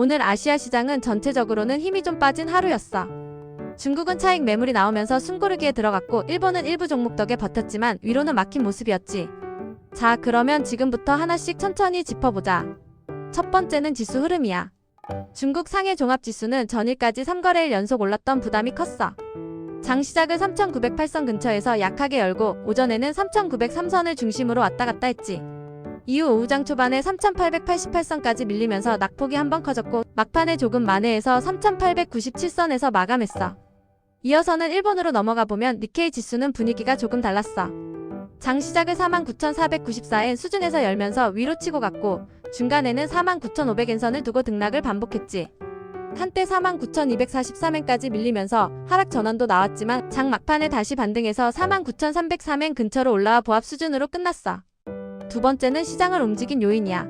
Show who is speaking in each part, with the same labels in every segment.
Speaker 1: 오늘 아시아 시장은 전체적으로는 힘이 좀 빠진 하루였어. 중국은 차익 매물이 나오면서 숨고르기에 들어갔고 일본은 일부 종목 덕에 버텼지만 위로는 막힌 모습이었지. 자, 그러면 지금부터 하나씩 천천히 짚어보자. 첫 번째는 지수 흐름이야. 중국 상해 종합지수는 전일까지 3거래일 연속 올랐던 부담이 컸어. 장 시작을 3,908선 근처에서 약하게 열고 오전에는 3,903선을 중심으로 왔다 갔다 했지. 이후 오후장 초반에 3,888선까지 밀리면서 낙폭이 한번 커졌고 막판에 조금 만회해서 3,897선에서 마감했어. 이어서는 일본으로 넘어가 보면 니케이 지수는 분위기가 조금 달랐어. 장 시작을 49,494엔 수준에서 열면서 위로 치고 갔고 중간에는 49,500엔선을 두고 등락을 반복했지. 한때 49,243엔까지 밀리면서 하락 전환도 나왔지만 장 막판에 다시 반등해서 49,303엔 근처로 올라와 보합 수준으로 끝났어. 두 번째는 시장을 움직인 요인이야.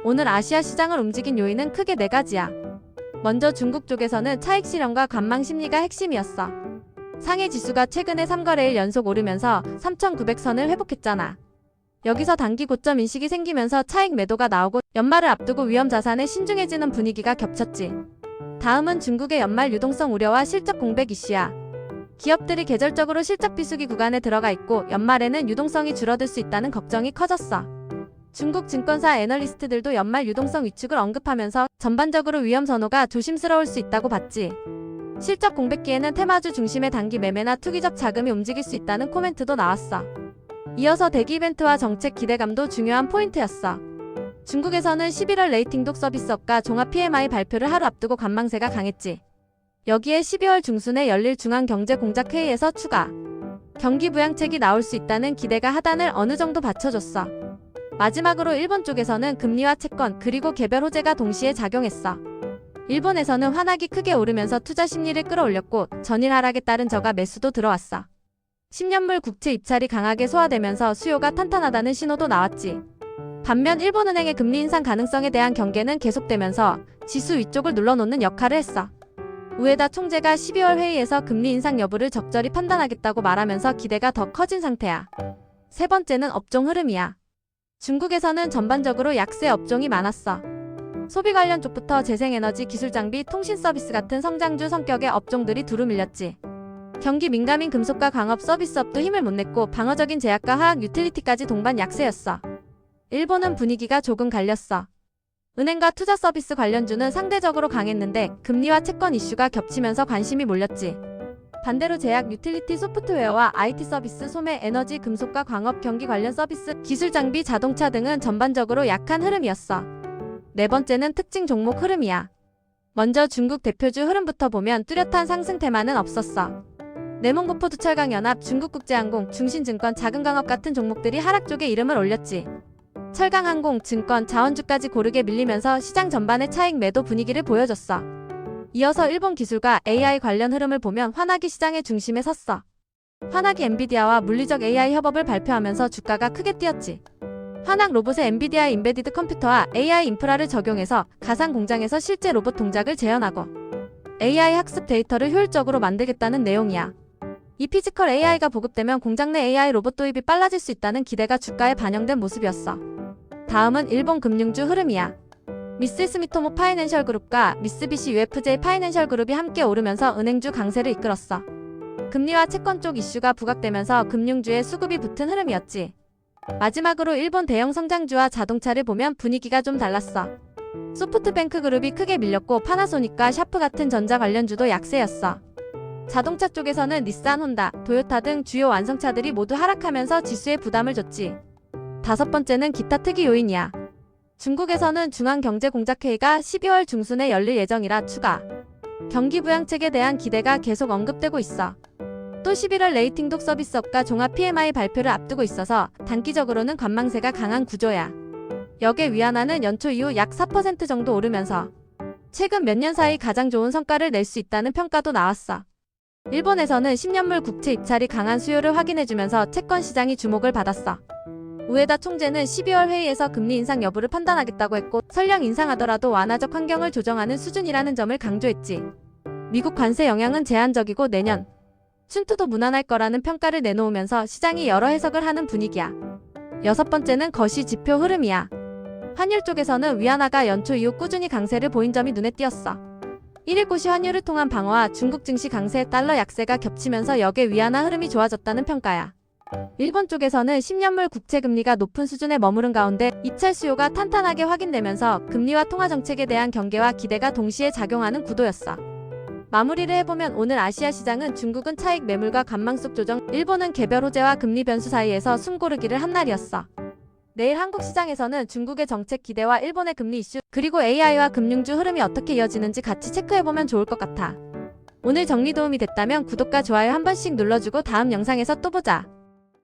Speaker 1: 오늘 아시아 시장을 움직인 요인은 크게 네 가지야. 먼저 중국 쪽에서는 차익 실현과 관망 심리가 핵심이었어. 상해 지수가 최근에 3거래일 연속 오르면서 3,900선을 회복했잖아. 여기서 단기 고점 인식이 생기면서 차익 매도가 나오고 연말을 앞두고 위험 자산에 신중해지는 분위기가 겹쳤지. 다음은 중국의 연말 유동성 우려와 실적 공백 이슈야. 기업들이 계절적으로 실적 비수기 구간에 들어가 있고 연말에는 유동성이 줄어들 수 있다는 걱정이 커졌어. 중국 증권사 애널리스트들도 연말 유동성 위축을 언급하면서 전반적으로 위험 선호가 조심스러울 수 있다고 봤지. 실적 공백기에는 테마주 중심의 단기 매매나 투기적 자금이 움직일 수 있다는 코멘트도 나왔어. 이어서 대기 이벤트와 정책 기대감도 중요한 포인트였어. 중국에서는 11월 레이팅 독 서비스업과 종합 PMI 발표를 하루 앞두고 관망세가 강했지. 여기에 12월 중순에 열릴 중앙경제공작회의에서 추가 경기 부양책이 나올 수 있다는 기대가 하단을 어느 정도 받쳐줬어. 마지막으로 일본 쪽에서는 금리와 채권 그리고 개별 호재가 동시에 작용했어. 일본에서는 환악이 크게 오르면서 투자 심리를 끌어올렸고 전일 하락에 따른 저가 매수도 들어왔어. 10년물 국채 입찰이 강하게 소화되면서 수요가 탄탄하다는 신호도 나왔지. 반면 일본은행의 금리 인상 가능성에 대한 경계는 계속되면서 지수 위쪽을 눌러놓는 역할을 했어. 우에다 총재가 12월 회의에서 금리 인상 여부를 적절히 판단하겠다고 말하면서 기대가 더 커진 상태야. 세 번째는 업종 흐름이야. 중국에서는 전반적으로 약세 업종이 많았어. 소비 관련 쪽부터 재생에너지, 기술장비, 통신서비스 같은 성장주 성격의 업종들이 두루 밀렸지. 경기 민감인 금속과 광업 서비스업도 힘을 못 냈고 방어적인 제약과 화학 유틸리티까지 동반 약세였어. 일본은 분위기가 조금 갈렸어. 은행과 투자 서비스 관련주는 상대적으로 강했는데 금리와 채권 이슈가 겹치면서 관심이 몰렸지. 반대로 제약, 유틸리티, 소프트웨어와 IT 서비스, 소매, 에너지, 금속과 광업, 경기 관련 서비스, 기술 장비, 자동차 등은 전반적으로 약한 흐름이었어. 네 번째는 특징 종목 흐름이야. 먼저 중국 대표주 흐름부터 보면 뚜렷한 상승 테마는 없었어. 내몽고포두철강연합, 중국국제항공, 중신증권, 자금강업 같은 종목들이 하락 쪽에 이름을 올렸지. 철강항공, 증권, 자원주까지 고르게 밀리면서 시장 전반의 차익 매도 분위기를 보여줬어. 이어서 일본 기술과 AI 관련 흐름을 보면 환학이 시장의 중심에 섰어. 환학이 엔비디아와 물리적 AI 협업을 발표하면서 주가가 크게 뛰었지. 환학 로봇의 엔비디아 인베디드 컴퓨터와 AI 인프라를 적용해서 가상 공장에서 실제 로봇 동작을 재현하고 AI 학습 데이터를 효율적으로 만들겠다는 내용이야. 이 피지컬 AI가 보급되면 공장 내 AI 로봇 도입이 빨라질 수 있다는 기대가 주가에 반영된 모습이었어. 다음은 일본 금융주 흐름이야. 미쓰스미토모 파이낸셜 그룹과 미쓰비시 UFJ 파이낸셜 그룹이 함께 오르면서 은행주 강세를 이끌었어. 금리와 채권 쪽 이슈가 부각되면서 금융주에 수급이 붙은 흐름이었지. 마지막으로 일본 대형 성장주와 자동차를 보면 분위기가 좀 달랐어. 소프트뱅크 그룹이 크게 밀렸고 파나소닉과 샤프 같은 전자 관련주도 약세였어. 자동차 쪽에서는 닛산, 혼다, 도요타 등 주요 완성차들이 모두 하락하면서 지수에 부담을 줬지. 다섯 번째는 기타 특이 요인이야. 중국에서는 중앙경제공작회의가 12월 중순에 열릴 예정이라 추가 경기 부양책에 대한 기대가 계속 언급되고 있어. 또 11월 레이팅 독 서비스업과 종합 PMI 발표를 앞두고 있어서 단기적으로는 관망세가 강한 구조야. 역의 위안화는 연초 이후 약 4% 정도 오르면서 최근 몇 년 사이 가장 좋은 성과를 낼 수 있다는 평가도 나왔어. 일본에서는 10년물 국채 입찰이 강한 수요를 확인해주면서 채권 시장이 주목을 받았어. 우에다 총재는 12월 회의에서 금리 인상 여부를 판단하겠다고 했고 설령 인상하더라도 완화적 환경을 조정하는 수준이라는 점을 강조했지. 미국 관세 영향은 제한적이고 내년 춘투도 무난할 거라는 평가를 내놓으면서 시장이 여러 해석을 하는 분위기야. 여섯 번째는 거시 지표 흐름이야. 환율 쪽에서는 위안화가 연초 이후 꾸준히 강세를 보인 점이 눈에 띄었어. 1일고시 환율을 통한 방어와 중국 증시 강세, 달러 약세가 겹치면서 역의 위안화 흐름이 좋아졌다는 평가야. 일본 쪽에서는 10년물 국채 금리가 높은 수준에 머무른 가운데 입찰 수요가 탄탄하게 확인되면서 금리와 통화 정책에 대한 경계와 기대가 동시에 작용하는 구도였어. 마무리를 해보면 오늘 아시아 시장은 중국은 차익 매물과 관망 속 조정, 일본은 개별 호재와 금리 변수 사이에서 숨 고르기를 한 날이었어. 내일 한국 시장에서는 중국의 정책 기대와 일본의 금리 이슈, 그리고 AI와 금융주 흐름이 어떻게 이어지는지 같이 체크해보면 좋을 것 같아. 오늘 정리 도움이 됐다면 구독과 좋아요 한 번씩 눌러주고 다음 영상에서 또 보자.